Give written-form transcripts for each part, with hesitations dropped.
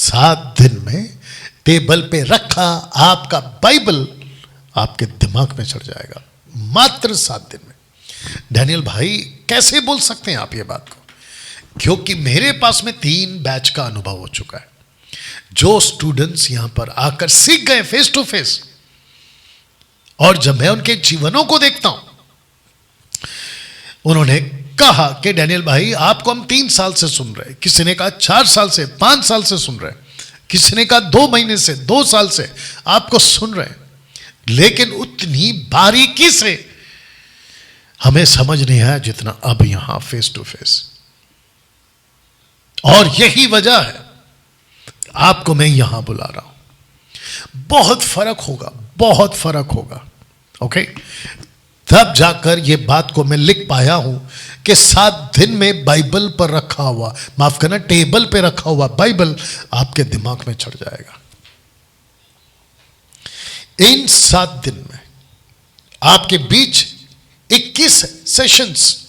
7 दिन में टेबल पे रखा आपका बाइबल आपके दिमाग में चढ़ जाएगा, मात्र 7 दिन में। डैनियल भाई कैसे बोल सकते हैं आप ये बात को? क्योंकि मेरे पास में 3 बैच का अनुभव हो चुका है। जो स्टूडेंट्स यहां पर आकर सीख गए फेस टू फेस, और जब मैं उनके जीवनों को देखता हूं, उन्होंने कहा कि डैनियल भाई आपको हम 3 साल से सुन रहे हैं, किसी ने कहा 4 साल से, 5 साल से सुन रहे हैं, किसी ने कहा 2 महीने से, 2 साल से आपको सुन रहे हैं, लेकिन उतनी बारीकी से हमें समझ नहीं आया जितना अब यहां फेस टू फेस। और यही वजह है आपको मैं यहां बुला रहा हूं। बहुत फर्क होगा, बहुत फर्क होगा। ओके, तब जाकर ये बात को मैं लिख पाया हूं कि 7 दिन में बाइबल पर रखा हुआ, माफ करना, टेबल पे रखा हुआ बाइबल आपके दिमाग में चढ़ जाएगा। इन 7 दिन में आपके बीच 21 सेशंस,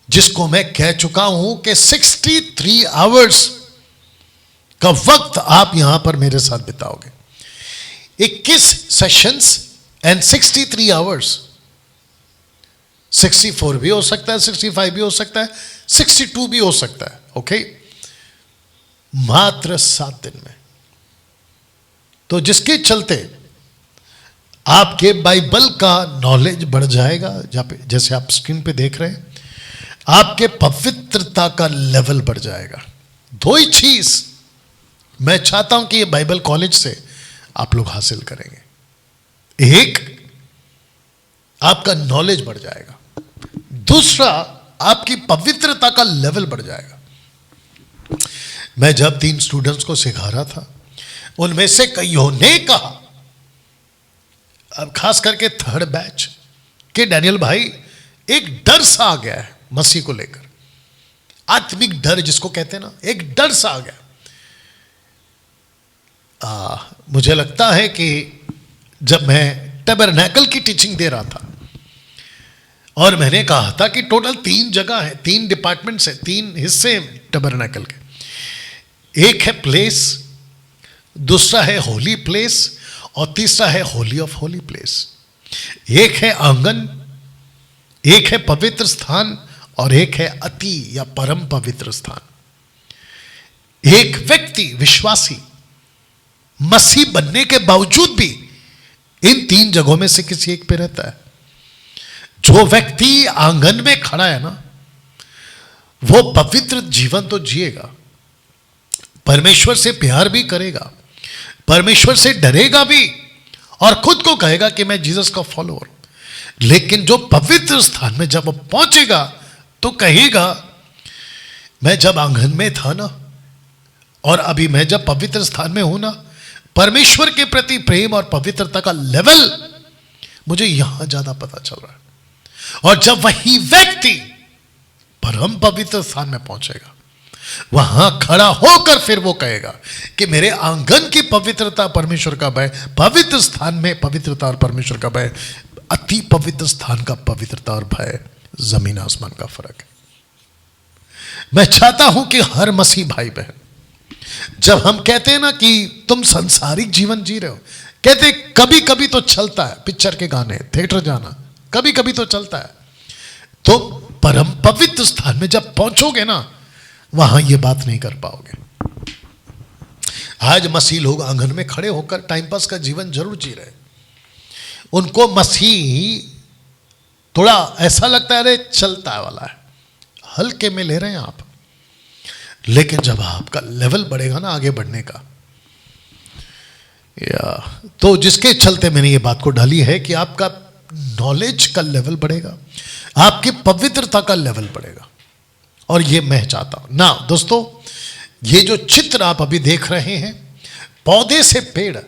जिसको मैं कह चुका हूं कि 63 आवर्स का वक्त आप यहां पर मेरे साथ बिताओगे। 21 सेशंस एंड 63 आवर्स। 64 भी हो सकता है, 65 भी हो सकता है, 62 भी हो सकता है। ओके, मात्र 7 दिन में। तो जिसके चलते आपके बाइबल का नॉलेज बढ़ जाएगा, जैसे आप स्क्रीन पे देख रहे हैं, आपके पवित्रता का लेवल बढ़ जाएगा। 2 ही चीज मैं चाहता हूं कि ये बाइबल कॉलेज से आप लोग हासिल करेंगे। एक, आपका नॉलेज बढ़ जाएगा। दूसरा, आपकी पवित्रता का लेवल बढ़ जाएगा। मैं जब 3 स्टूडेंट्स को सिखा रहा था, उनमें से कईयों ने कहा, अब खास करके 3rd बैच, कि डैनियल भाई एक डर सा आ गया है मसीह को लेकर। आत्मिक डर जिसको कहते हैं ना, एक डर सा आ गया। मुझे लगता है कि जब मैं टैबरनैकल की टीचिंग दे रहा था और मैंने कहा था कि टोटल 3 जगह है, 3 डिपार्टमेंट्स है, 3 हिस्से हैं टैबरनैकल के। एक है प्लेस, दूसरा है होली प्लेस, और तीसरा है होली ऑफ होली प्लेस। एक है आंगन, एक है पवित्र स्थान, और एक है अति या परम पवित्र स्थान। एक व्यक्ति विश्वासी मसीह बनने के बावजूद भी इन 3 जगहों में से किसी एक पे रहता है। जो व्यक्ति आंगन में खड़ा है ना, वो पवित्र जीवन तो जिएगा, परमेश्वर से प्यार भी करेगा, परमेश्वर से डरेगा भी, और खुद को कहेगा कि मैं जीसस का फॉलोअर। लेकिन जो पवित्र स्थान में जब वो पहुंचेगा तो कहेगा, मैं जब आंगन में था ना, और अभी मैं जब पवित्र स्थान में हूं ना, परमेश्वर के प्रति प्रेम और पवित्रता का लेवल मुझे यहां ज्यादा पता चल रहा है। और जब वही व्यक्ति परम पवित्र स्थान में पहुंचेगा, वहां खड़ा होकर फिर वो कहेगा कि मेरे आंगन की पवित्रता, परमेश्वर का भय, पवित्र स्थान में पवित्रता और परमेश्वर का भय, अति पवित्र स्थान का पवित्रता और भय, जमीन आसमान का फर्क है। मैं चाहता हूं कि हर मसीह भाई बहन, जब हम कहते हैं ना कि तुम संसारिक जीवन जी रहे हो, कहते कभी कभी तो चलता है, पिक्चर के गाने, थिएटर जाना कभी कभी तो चलता है, तो परम पवित्र स्थान में जब पहुंचोगे ना, वहां ये बात नहीं कर पाओगे। आज मसीह लोग आंगन में खड़े होकर टाइम पास का जीवन जरूर जी रहे, उनको मसीह थोड़ा ऐसा लगता है, अरे चलता वाला है, हल्के में ले रहे हैं आप। लेकिन जब आपका लेवल बढ़ेगा ना आगे बढ़ने का, तो जिसके चलते मैंने ये बात को डाली है कि आपका नॉलेज का लेवल बढ़ेगा, आपकी पवित्रता का लेवल बढ़ेगा। और ये मैं चाहता हूं ना दोस्तों, ये जो चित्र आप अभी देख रहे हैं, पौधे से पेड़,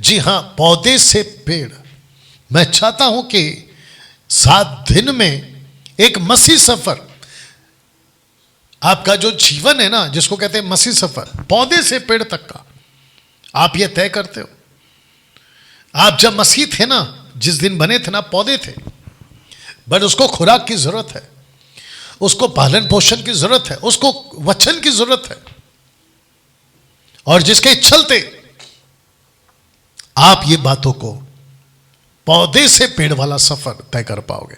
जी हां, पौधे से पेड़। मैं चाहता हूं कि 7 दिन में एक मसीह सफर, आपका जो जीवन है ना, जिसको कहते हैं मसीह सफर, पौधे से पेड़ तक का आप ये तय करते हो। आप जब मसीह थे ना, जिस दिन बने थे ना, पौधे थे, बट उसको खुराक की जरूरत है, उसको पालन पोषण की जरूरत है, उसको वचन की जरूरत है। और जिसके चलते आप ये बातों को पौधे से पेड़ वाला सफर तय कर पाओगे।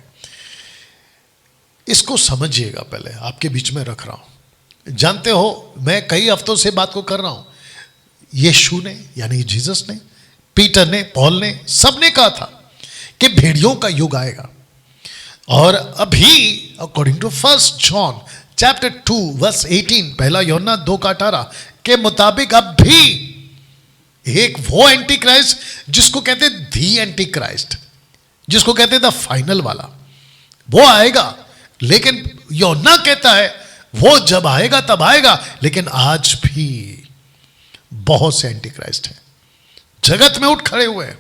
इसको समझिएगा, पहले आपके बीच में रख रहा हूं। जानते हो, मैं कई हफ्तों से बात को कर रहा हूं। यीशु ने, यानी जीसस ने, पीटर ने, पॉल ने, सबने कहा था कि भेड़ियों का युग आएगा। और अभी according to 1 John chapter 2 verse 18, पहला यूहन्ना 2:18 के मुताबिक अब भी एक वो एंटी क्राइस्ट जिसको कहते हैं दी एंटी क्राइस्ट, जिसको कहते हैं द फाइनल वाला, वो आएगा। लेकिन यूहन्ना कहता है वो जब आएगा तब आएगा, लेकिन आज भी बहुत से एंटी क्राइस्ट हैं, जगत में उठ खड़े हुए हैं।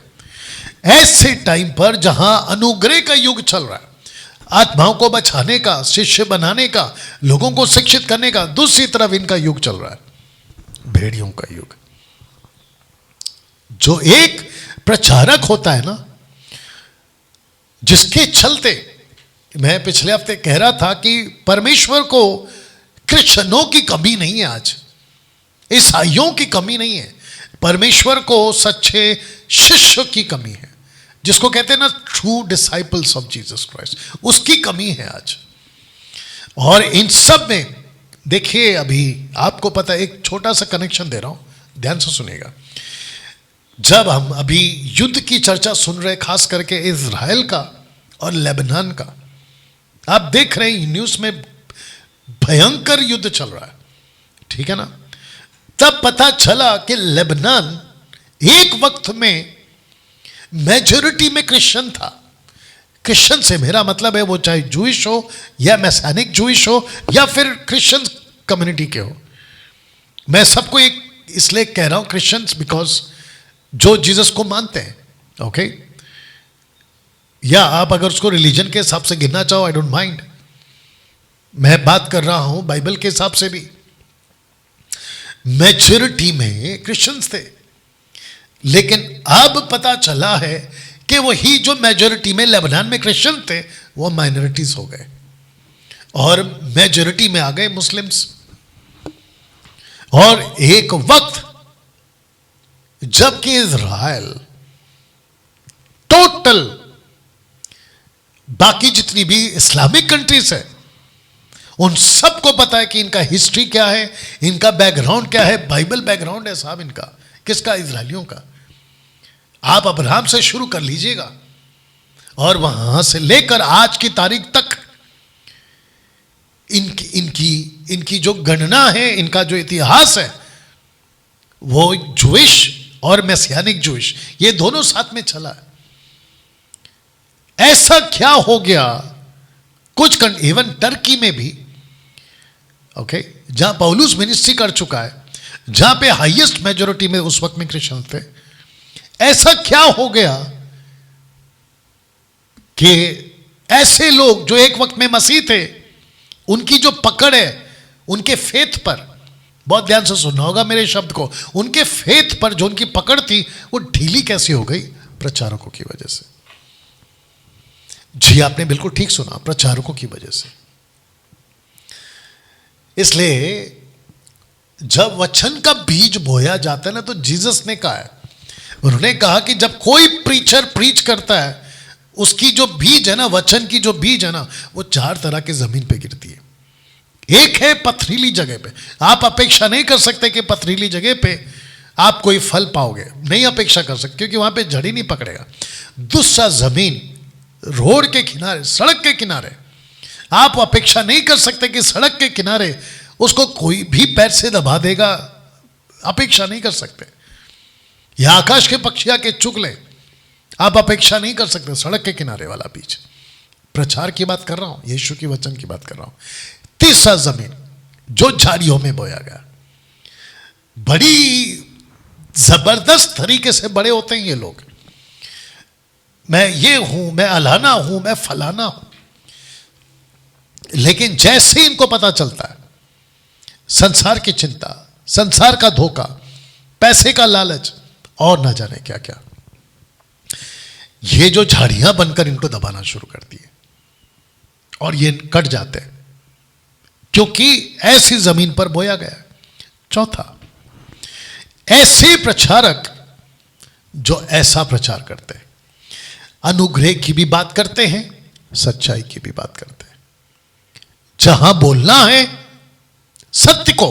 ऐसे टाइम पर जहां अनुग्रह का युग चल रहा है, आत्माओं को बचाने का, शिष्य बनाने का, लोगों को शिक्षित करने का, दूसरी तरफ इनका युग चल रहा है, भेड़ियों का युग। जो एक प्रचारक होता है ना, जिसके चलते, मैं पिछले हफ्ते कह रहा था कि परमेश्वर को क्रिश्चियनों की कमी नहीं है, आज ईसाइयों की कमी नहीं है, परमेश्वर को सच्चे शिष्य की कमी है, जिसको कहते हैं ना true disciples of Jesus Christ, उसकी कमी है आज। और इन सब में देखिए, अभी आपको पता है, एक छोटा सा कनेक्शन दे रहा हूं, ध्यान से सुनिएगा। जब हम अभी युद्ध की चर्चा सुन रहे, खास करके इजराइल का और लेबनान का, आप देख रहे हैं न्यूज़ में भयंकर युद्ध चल रहा है, ठीक है ना। तब पता चला कि लेबनान एक वक्त में मेजॉरिटी में क्रिश्चियन था। क्रिश्चियन से मेरा मतलब है वो चाहे जूइश हो या मैसानिक जूइश हो या फिर क्रिश्चियन कम्युनिटी के हो। मैं सबको एक इसलिए कह रहा हूं क्रिश्चियंस, बिकॉज जो जीसस को मानते हैं, ओके, या आप अगर उसको रिलीजन के हिसाब से गिनना चाहो, आई डोंट माइंड। मैं बात कर रहा हूं बाइबल के हिसाब से भी। मेजॉरिटी में क्रिश्चियंस थे, लेकिन अब पता चला है कि वही जो मेजॉरिटी में लेबनान में क्रिश्चियन थे, वो माइनॉरिटीज हो गए और मेजॉरिटी में आ गए मुस्लिम्स। और एक वक्त जबकि इजराइल टोटल बाकी जितनी भी इस्लामिक कंट्रीज है, उन सबको पता है कि इनका हिस्ट्री क्या है, इनका बैकग्राउंड क्या है, बाइबल बैकग्राउंड है साहब इनका। किसका? इजराइलियों का। आप अब्राहम से शुरू कर लीजिएगा और वहां से लेकर आज की तारीख तक इनकी जो गणना है, इनका जो इतिहास है, वो जूइश और मैसियानिक जूइश, ये दोनों साथ में चला है। ऐसा क्या हो गया, कुछ इवन टर्की में भी, ओके, जहां पौलुस मिनिस्ट्री कर चुका है, जहां पे हाईएस्ट मेजॉरिटी में उस वक्त में क्रिश्चियन थे, ऐसा क्या हो गया कि ऐसे लोग जो एक वक्त में मसीह थे, उनकी जो पकड़ है उनके फेथ पर, बहुत ध्यान से सुनना होगा मेरे शब्द को, उनके फेथ पर जो उनकी पकड़ थी वो ढीली कैसी हो गई? प्रचारकों की वजह से। जी आपने बिल्कुल ठीक सुना, प्रचारकों की वजह से। इसलिए जब वचन का बीज बोया जाता है ना, तो जीसस ने कहा है, उन्होंने कहा कि जब कोई प्रीचर प्रीच करता है, उसकी जो बीज है ना, वचन की जो बीज है ना, वो 4 तरह के जमीन पे गिरती है। एक है पथरीली जगह पे। आप अपेक्षा नहीं कर सकते कि पथरीली जगह पे आप कोई फल पाओगे, नहीं अपेक्षा कर सकते, क्योंकि वहां पे जड़ ही नहीं पकड़ेगा। दूसरा जमीन रोड के किनारे, सड़क के किनारे, आप अपेक्षा नहीं कर सकते कि सड़क के किनारे उसको कोई भी पैर से दबा देगा, अपेक्षा नहीं कर सकते। या आकाश के पक्षी आके चुग ले, आप अपेक्षा नहीं कर सकते। सड़क के किनारे वाला बीज, प्रचार की बात कर रहा हूं, यीशु की वचन की बात कर रहा हूं। तीसरा जमीन जो झाड़ियों में बोया गया, बड़ी जबरदस्त तरीके से बड़े होते हैं ये लोग। मैं ये हूं, मैं अलाना हूं, मैं फलाना हूं, लेकिन जैसे इनको पता चलता है संसार की चिंता, संसार का धोखा, पैसे का लालच और ना जाने क्या क्या, ये जो झाड़ियां बनकर इनको दबाना शुरू करती है और ये कट जाते हैं, क्योंकि ऐसी जमीन पर बोया गया। चौथा, ऐसे प्रचारक जो ऐसा प्रचार करते हैं, अनुग्रह की भी बात करते हैं, सच्चाई की भी बात करते हैं। जहां बोलना है सत्य को,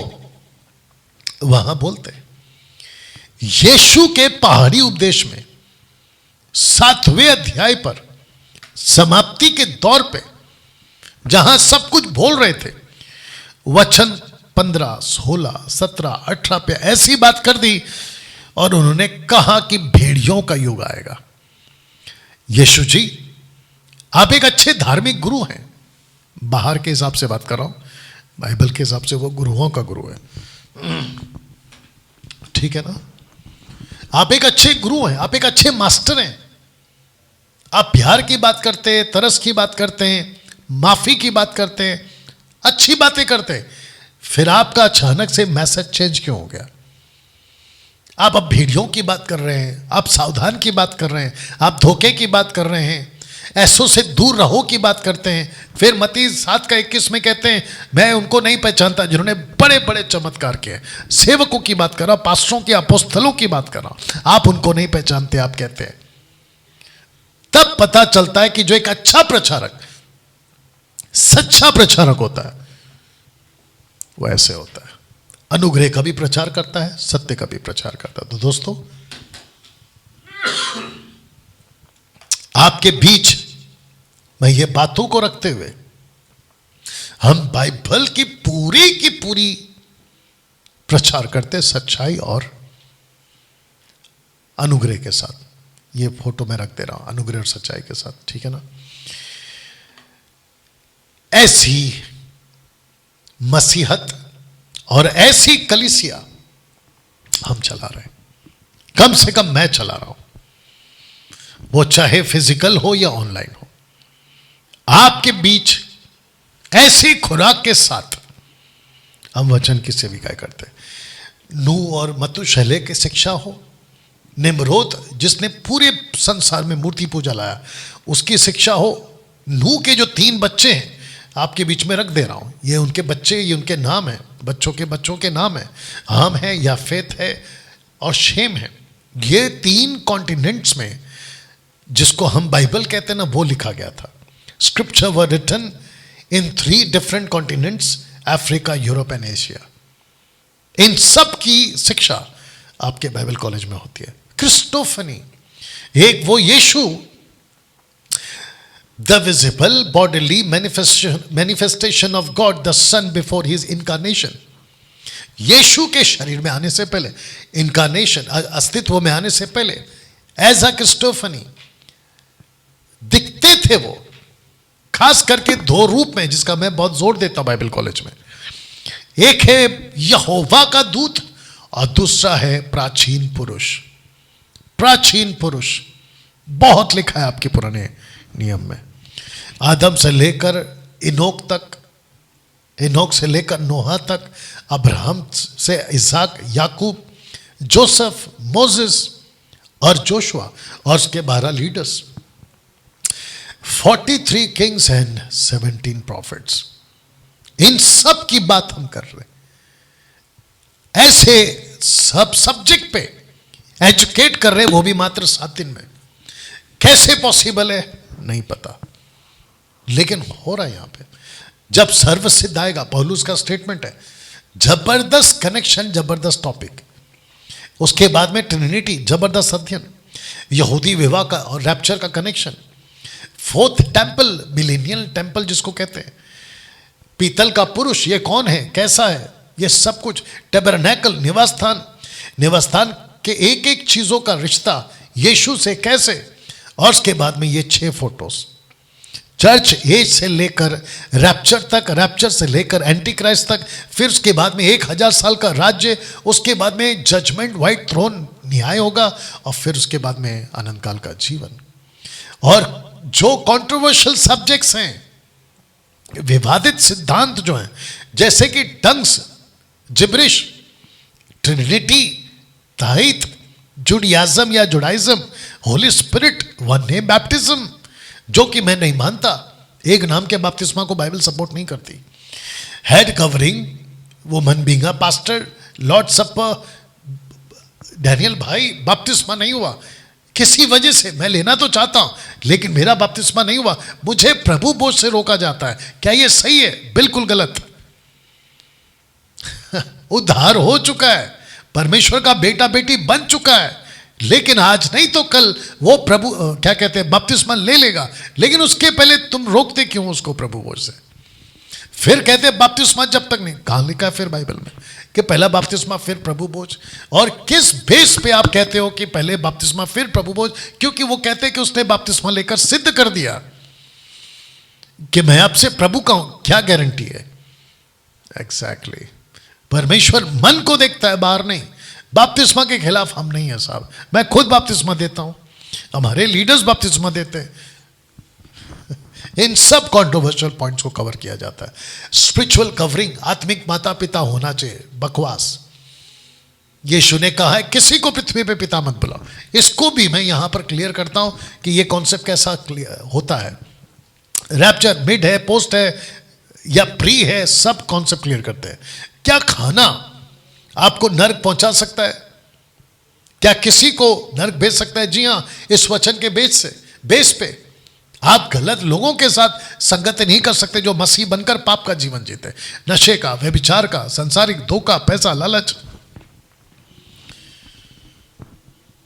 वहां बोलते हैं। यीशु के पहाड़ी उपदेश में 7वें अध्याय पर समाप्ति के दौर पे जहां सब कुछ बोल रहे थे, वचन 15, 16, 17, 18 पे ऐसी बात कर दी और उन्होंने कहा कि भेड़ियों का युग आएगा। यीशु जी, आप एक अच्छे धार्मिक गुरु हैं, बाहर के हिसाब से बात कर रहा हूं, बाइबल के हिसाब से वो गुरुओं का गुरु है, ठीक है ना? आप एक अच्छे गुरु हैं, आप एक अच्छे मास्टर हैं। आप प्यार की बात करते हैं, तरस की बात करते हैं, माफी की बात करते हैं, अच्छी बातें करते हैं। फिर आपका अचानक से मैसेज चेंज क्यों हो गया? आप अब भेड़ियों की बात कर रहे हैं, आप सावधान की बात कर रहे हैं, आप धोखे की बात कर रहे हैं, ऐसों से दूर रहो की बात करते हैं। फिर मत्ती 7:21 में कहते हैं, मैं उनको नहीं पहचानता जिन्होंने बड़े बड़े चमत्कार किए। सेवकों की बात कर रहा, पास्टरों की, अपोस्तलों की बात कर रहा, आप उनको नहीं पहचानते, आप कहते हैं। तब पता चलता है कि जो एक अच्छा प्रचारक, सच्चा प्रचारक होता है, वो ऐसे होता है, अनुग्रह का भी प्रचार करता है, सत्य का भी प्रचार करता है। तो दोस्तों, आपके बीच मैं ये बातों को रखते हुए हम बाइबल की पूरी प्रचार करते, सच्चाई और अनुग्रह के साथ। ये फोटो मैं रख दे रहा हूं, अनुग्रह और सच्चाई के साथ, ठीक है ना? ऐसी मसीहत और ऐसी कलीसिया हम चला रहे हैं, कम से कम मैं चला रहा हूं, वो चाहे फिजिकल हो या ऑनलाइन हो। आपके बीच ऐसी खुराक के साथ हम वचन की सेविका करते हैं। नूह और मतुशेलह की शिक्षा हो, निम्रोद जिसने पूरे संसार में मूर्ति पूजा लाया, उसकी शिक्षा हो, नूह के जो 3 बच्चे हैं आपके बीच में रख दे रहा हूं, ये उनके बच्चे, ये उनके नाम है, बच्चों के नाम है, हाम है, याफेत है और शेम है। ये 3 कॉन्टिनेंट्स में जिसको हम बाइबल कहते हैं ना, वो लिखा गया था। Scripture were written in 3 different continents, Africa, Europe and Asia. इन सब की शिक्षा आपके बाइबल कॉलेज में होती है। क्रिस्टोफनी, एक वो Yeshu, the visible bodily manifestation of God the Son before his incarnation. Yeshu के शरीर में आने से पहले, इनकारनेशन अस्तित्व में आने से पहले, एज अ क्रिस्टोफनी दिखते थे वो, खास करके 2 रूप में, जिसका मैं बहुत जोर देता हूं बाइबल कॉलेज में। एक है यहोवा का दूत और दूसरा है प्राचीन पुरुष। प्राचीन पुरुष बहुत लिखा है आपके पुराने नियम में, आदम से लेकर इनोक तक, इनोक से लेकर नोहा तक, अब्राहम से इसहाक, याकूब, जोसेफ, मोसेस और जोशुआ और उसके 12 लीडर्स, 43 किंग्स एंड 17 प्रॉफिट्स। इन सब की बात हम कर रहे हैं, ऐसे सब सब्जेक्ट पे एजुकेट कर रहे हैं, वो भी मात्र 7 दिन में। कैसे पॉसिबल है नहीं पता, लेकिन हो रहा है यहां पे। जब सर्व सिद्ध आएगा, पौलुस का स्टेटमेंट है, जबरदस्त कनेक्शन, जबरदस्त टॉपिक। उसके बाद में ट्रिनिटी, जबरदस्त अध्ययन, यहूदी विवाह का और रैप्चर का connection, 4th temple, millennial temple जिसको कहते हैं, पीतल का पुरुष ये कौन है, कैसा है, ये सब कुछ, टैबरनेकल, निवासस्थान, निवासस्थान के एक एक चीजों का रिश्ता यीशु से कैसे, और उसके बाद में ये 6 फोटोज, चर्च एज से लेकर रैप्चर तक, रैप्चर से लेकर एंटी क्राइस्ट तक, फिर उसके बाद में 1000 साल का राज्य, उसके बाद में जजमेंट, व्हाइट थ्रोन, न्याय होगा, और फिर उसके बाद में अनंत काल का जीवन। और जो कंट्रोवर्शियल सब्जेक्ट्स हैं, विवादित सिद्धांत जो हैं, जैसे कि टंग्स, जिब्रिश, ट्रिनिटी, ताहित, जुडियाज्म या Judaism, Holi spirit, one name baptism, जो कि मैं नहीं मानता, एक नाम के बपतिस्मा को बाइबल सपोर्ट नहीं करती। Head covering, woman being a pastor, Lord supper, Daniel भाई बपतिस्मा नहीं हुआ, किसी वजह से मैं लेना तो चाहता हूं लेकिन मेरा बपतिस्मा नहीं हुआ, मुझे प्रभु बोझ से रोका जाता है, क्या ये सही है? बिल्कुल गलत। उद्धार हो चुका है, परमेश्वर का बेटा बेटी बन चुका है, लेकिन आज नहीं तो कल वो प्रभु क्या कहते हैं बपतिस्मा ले लेगा, लेकिन उसके पहले तुम रोकते क्यों उसको प्रभु बोझ से? फिर कहते हैं बपतिस्मा जब तक नहीं, कहां लिखा है फिर बाइबल में कि पहला बपतिस्मा फिर प्रभु बोझ? और किस बेस पे आप कहते हो कि पहले बपतिस्मा फिर प्रभु बोझ? क्योंकि वो कहते हैं कि उसने बपतिस्मा लेकर सिद्ध कर दिया कि मैं आपसे प्रभु का हूं। क्या गारंटी है? एग्जैक्टली। परमेश्वर मन को देखता है, बाहर नहीं। बपतिस्मा के खिलाफ हम नहीं है साहब, मैं खुद बपतिस्मा देता हूं, हमारे लीडर्स बपतिस्मा देते हैं। इन सब कंट्रोवर्शियल पॉइंट्स को कवर किया जाता है। स्पिरिचुअल कवरिंग, आत्मिक माता पिता होना चाहिए, बकवास। यीशु ने कहा है किसी को पृथ्वी पे पिता मत बुलाओ, इसको भी मैं यहां पर क्लियर करता हूं कि यह कॉन्सेप्ट कैसा होता है। रैप्चर मिड है, पोस्ट है या प्री है, सब कॉन्सेप्ट क्लियर करते हैं। क्या खाना आपको नर्क पहुंचा सकता है? क्या किसी को नर्क भेज सकता है? जी हां, इस वचन के बेस पे आप गलत लोगों के साथ संगत नहीं कर सकते जो मसीह बनकर पाप का जीवन जीते, नशे का, व्यभिचार का, सांसारिक धोखा, पैसा, लालच।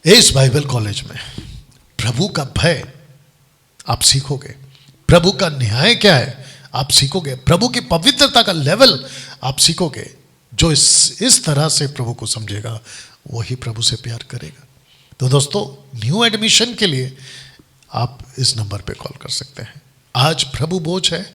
इस बाइबल कॉलेज में प्रभु का भय आप सीखोगे, प्रभु का न्याय क्या है आप सीखोगे, प्रभु की पवित्रता का लेवल आप सीखोगे। जो इस तरह से प्रभु को समझेगा वही प्रभु से प्यार करेगा। तो दोस्तों, न्यू एडमिशन के लिए आप इस नंबर पे कॉल कर सकते हैं। आज प्रभु बोझ है।